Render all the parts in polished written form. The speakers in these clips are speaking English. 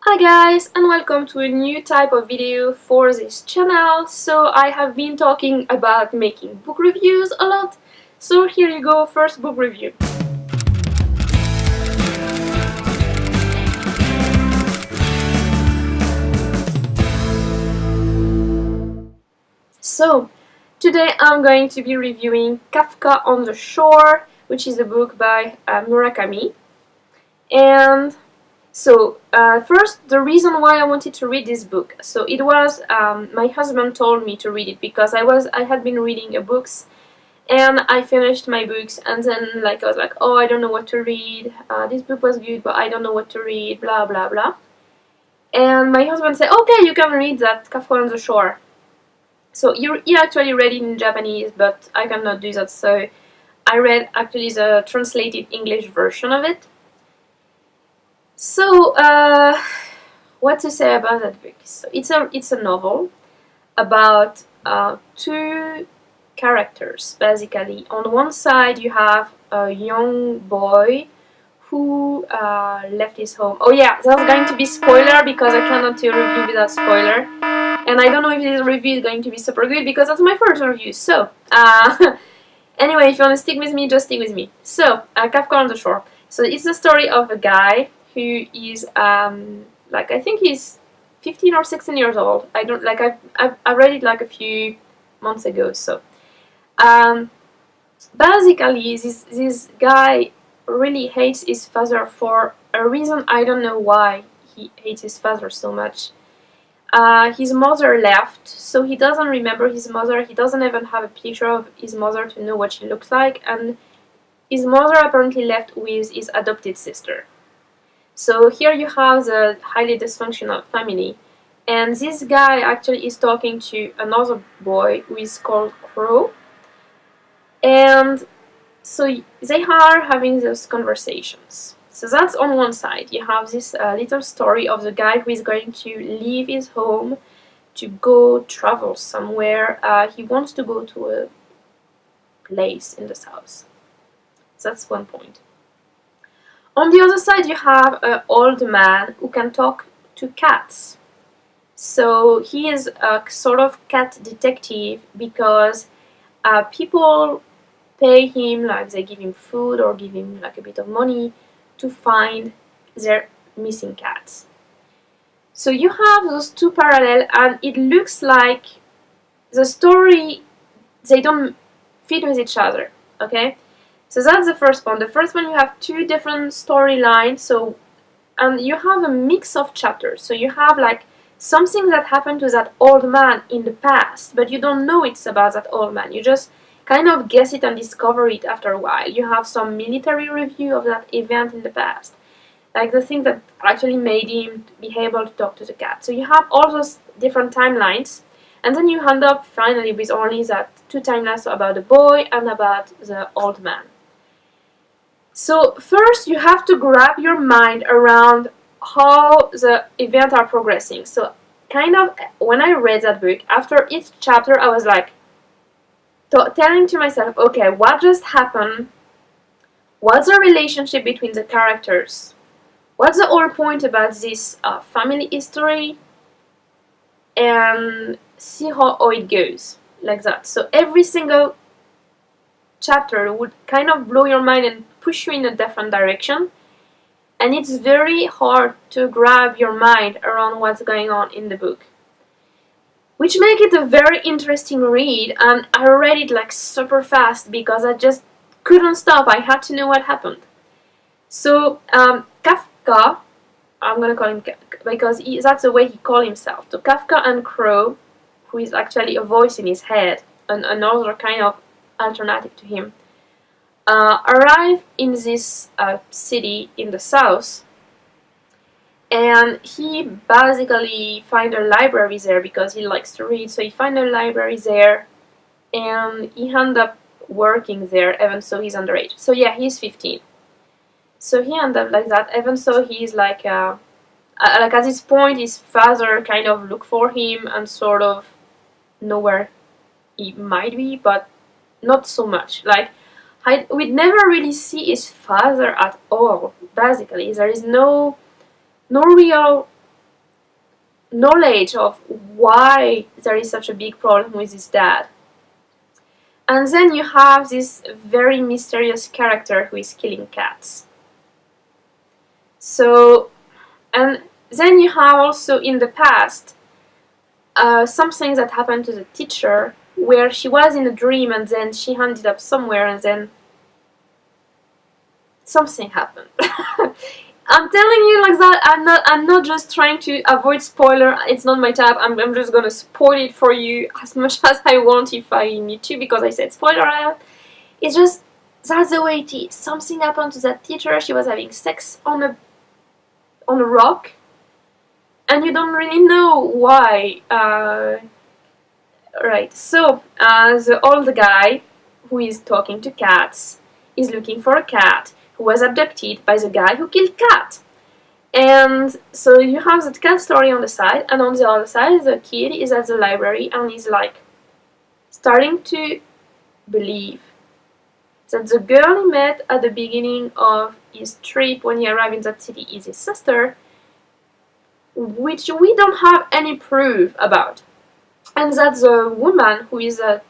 Hi guys, and welcome to a new type of video for this channel. So I have been talking about making book reviews a lot, so here you go, first book review. So today I'm going to be reviewing Kafka on the Shore, which is a book by Murakami. And so, first, the reason why I wanted to read this book. So it was my husband told me to read it because I had been reading books, and I finished my books, and then I was like, oh, I don't know what to read. This book was good, but I don't know what to read. Blah blah blah. And my husband said, okay, you can read that Kafka on the Shore. So he actually read it in Japanese, but I cannot do that. So I read actually the translated English version of it. So, what to say about that book? So it's a novel about two characters, basically. On one side, you have a young boy who left his home. Oh yeah, there's going to be spoiler because I cannot do a review without spoiler. And I don't know if this review is going to be super good because that's my first review. So, anyway, if you want to stick with me, just stick with me. So, Kafka on the Shore. So it's the story of a guy who is I think he's 15 or 16 years old. I don't like I read it like a few months ago. So basically this guy really hates his father for a reason I don't know why he hates his father so much. His mother left, so he doesn't remember his mother. He doesn't even have a picture of his mother to know what she looks like, and his mother apparently left with his adopted sister. So here you have the highly dysfunctional family, and this guy actually is talking to another boy who is called Crow, and so they are having those conversations. So that's on one side. You have this little story of the guy who is going to leave his home to go travel somewhere. He wants to go to a place in the south. So that's one point. On the other side, you have an old man who can talk to cats. So he is a sort of cat detective because people pay him, like they give him food or give him like a bit of money to find their missing cats. So you have those two parallel, and it looks like the story, they don't fit with each other, okay? So that's the first one. The first one, you have two different storylines, and you have a mix of chapters. So you have like something that happened to that old man in the past, but you don't know it's about that old man. You just kind of guess it and discover it after a while. You have some military review of that event in the past, like the thing that actually made him be able to talk to the cat. So you have all those different timelines, and then you end up finally with only that two timelines about the boy and about the old man. So first you have to grab your mind around how the events are progressing. So kind of when I read that book, after each chapter I was like telling to myself, okay, what just happened? What's the relationship between the characters? What's the whole point about this family history? And see how it goes, like that. So every single chapter would kind of blow your mind and push you in a different direction, and it's very hard to grab your mind around what's going on in the book, which make it a very interesting read. And I read it like super fast because I just couldn't stop. I had to know what happened. So Kafka, I'm gonna call him because that's the way he called himself. So Kafka and Crow, who is actually a voice in his head, and another kind of alternative to him, arrive in this city in the south, and he basically find a library there because he likes to read. So he find a library there, and he end up working there, even so he's underage. So yeah, he's 15. So he end up like that, even so he's like at this point his father kind of look for him and sort of know where he might be, but not so much. Like we'd never really see his father at all. Basically, there is no real knowledge of why there is such a big problem with his dad. And then you have this very mysterious character who is killing cats. So, and then you have also in the past something that happened to the teacher where she was in a dream and then she ended up somewhere and then something happened. I'm telling you like that. I'm not just trying to avoid spoiler. It's not my type. I'm just gonna spoil it for you as much as I want if I need to, because I said spoiler alert. It's just that's the way it is. Something happened to that teacher. She was having sex on a rock, and you don't really know why. Right. So the old guy who is talking to cats is looking for a cat who was abducted by the guy who killed cat. And so you have that cat story on the side, and on the other side the kid is at the library and is like starting to believe that the girl he met at the beginning of his trip when he arrived in that city is his sister, which we don't have any proof about. And that the woman who is the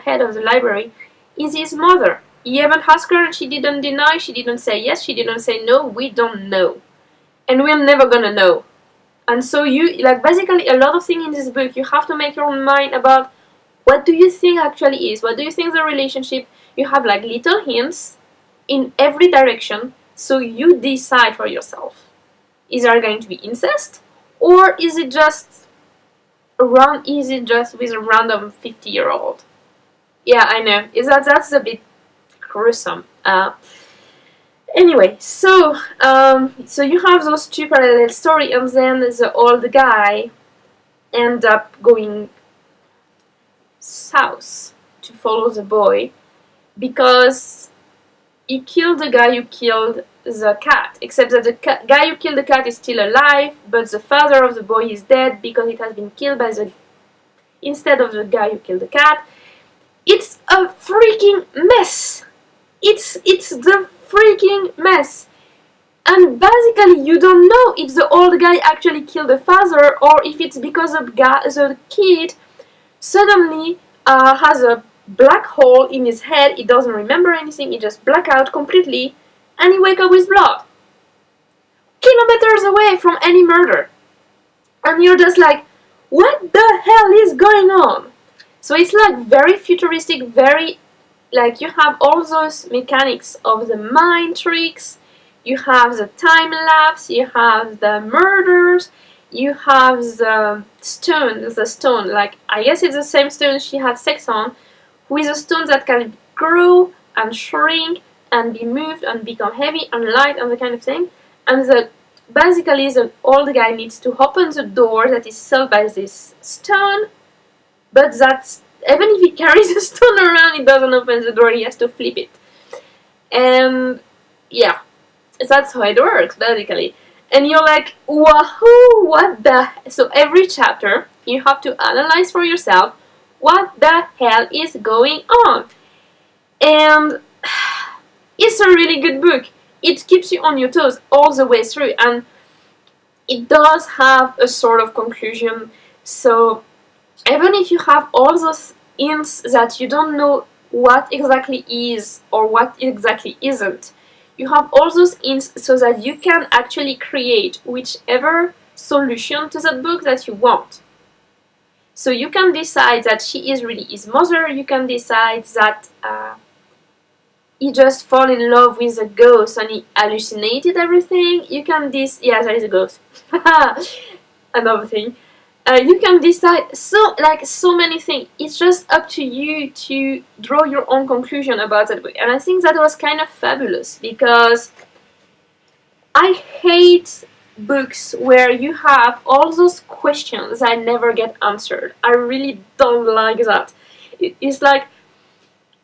head of the library is his mother. He even asked her and she didn't deny, she didn't say yes, she didn't say no, we don't know. And we're never gonna know. And so you, like basically a lot of things in this book, you have to make your own mind about what do you think actually is, what do you think the relationship, you have like little hints in every direction, so you decide for yourself. Is there going to be incest? Or is it just with a random 50-year-old? Yeah, I know. That's a bit gruesome. Anyway, so you have those two parallel stories, and then the old guy end up going south to follow the boy because he killed the guy who killed the cat, except that the guy who killed the cat is still alive, but the father of the boy is dead because it has been killed by instead of the guy who killed the cat. It's a freaking mess. It's the freaking mess. And basically you don't know if the old guy actually killed the father or if it's because the kid suddenly has a black hole in his head, he doesn't remember anything, he just black out completely, and he wake up with blood. Kilometers away from any murder. And you're just like, what the hell is going on? So it's like very futuristic, very, like you have all those mechanics of the mind tricks, you have the time lapse, you have the murders, you have the stone, like I guess it's the same stone she had sex on, with a stone that can grow and shrink and be moved and become heavy and light and the kind of thing. And basically the old guy needs to open the door that is sealed by this stone, but that's, even if he carries the stone around, it doesn't open the door, he has to flip it. And yeah, that's how it works basically. And you're like, wahoo, what the... So every chapter you have to analyze for yourself what the hell is going on. And it's a really good book. It keeps you on your toes all the way through, and it does have a sort of conclusion. So even if you have all those hints that you don't know what exactly is or what exactly isn't, you have all those hints so that you can actually create whichever solution to that book that you want. So you can decide that she is really his mother, you can decide that he just fell in love with a ghost and he hallucinated everything. You can yeah, there is a ghost. Another thing. You can decide so many things. It's just up to you to draw your own conclusion about that book. And I think that was kind of fabulous because I hate books where you have all those questions that never get answered. I really don't like that. It's like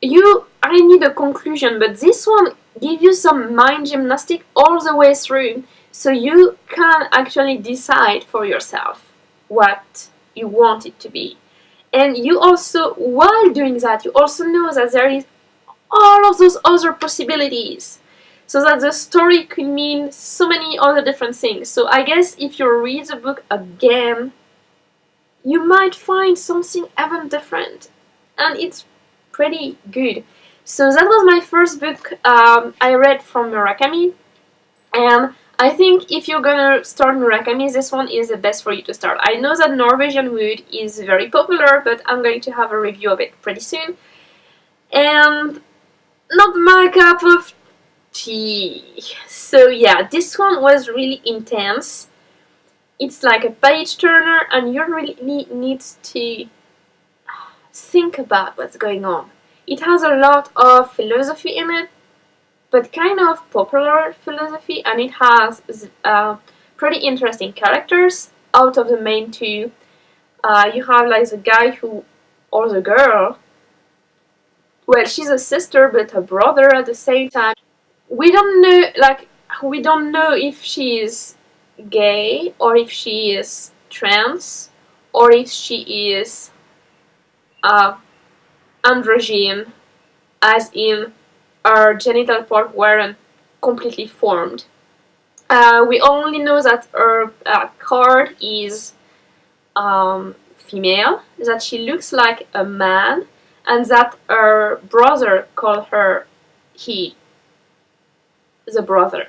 I need a conclusion, but this one gives you some mind gymnastic all the way through, so you can actually decide for yourself what you want it to be. And you also, while doing that, you also know that there is all of those other possibilities. so that the story could mean so many other different things. So I guess if you read the book again, you might find something even different, and it's pretty good. So that was my first book I read from Murakami, and I think if you're gonna start Murakami, this one is the best for you to start. I know that Norwegian Wood is very popular, but I'm going to have a review of it pretty soon, and not my cup of tea. So yeah, this one was really intense. It's like a page turner, and you really need to think about what's going on. It has a lot of philosophy in it, but kind of popular philosophy, and it has pretty interesting characters. Out of the main two, you have like the guy who, or the girl, well, she's a sister but a brother at the same time. We don't know, we don't know if she is gay or if she is trans or if she is androgyne, as in her genital part weren't completely formed. We only know that her card is female, that she looks like a man, and that her brother called her he, the brother.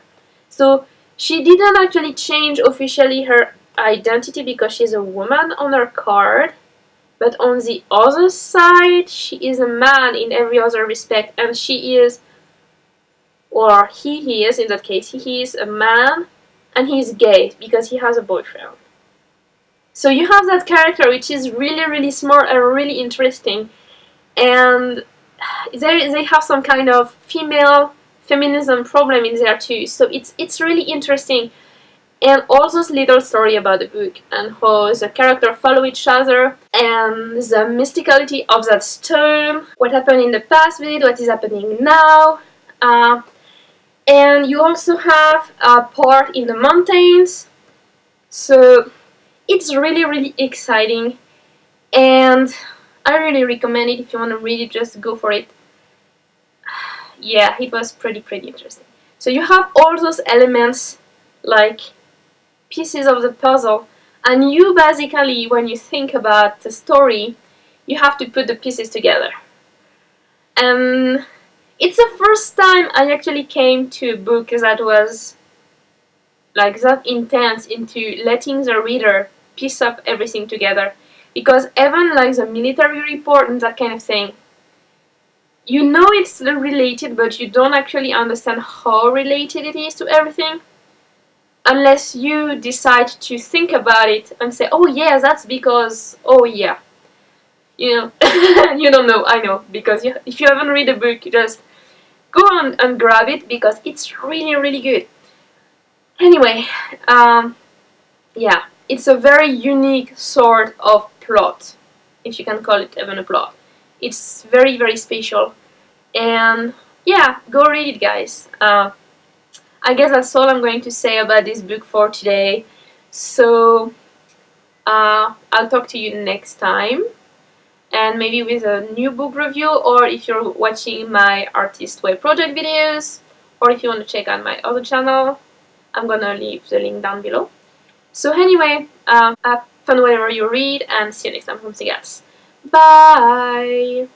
So she didn't actually change officially her identity because she's a woman on her card, but on the other side, she is a man in every other respect, and she is, or he is, in that case, he is a man, and he's gay because he has a boyfriend. So you have that character which is really, really smart and really interesting, and they have some kind of feminism problem in there too. So it's really interesting, and all those little story about the book and how the characters follow each other, and the mysticality of that stone, what happened in the past with it, what is happening now. And you also have a part in the mountains, so it's really, really exciting, and I really recommend it. If you want to read it, just go for it. Yeah, it was pretty interesting. So you have all those elements, like pieces of the puzzle, and you basically, when you think about the story, you have to put the pieces together. And it's the first time I actually came to a book that was like that intense into letting the reader piece up everything together. Because even like the military report and that kind of thing, you know it's related, but you don't actually understand how related it is to everything unless you decide to think about it and say, oh yeah, that's because, oh yeah. You know, you don't know, I know, because if you haven't read the book, just go on and grab it because it's really, really good. Anyway, yeah, it's a very unique sort of plot, if you can call it even a plot. It's very, very special, and yeah, go read it, guys. I guess that's all I'm going to say about this book for today. So I'll talk to you next time, and maybe with a new book review, or if you're watching my Artist Way project videos, or if you want to check out my other channel, I'm gonna leave the link down below. So anyway, have fun whenever you read, and see you next time from Sigas. Bye!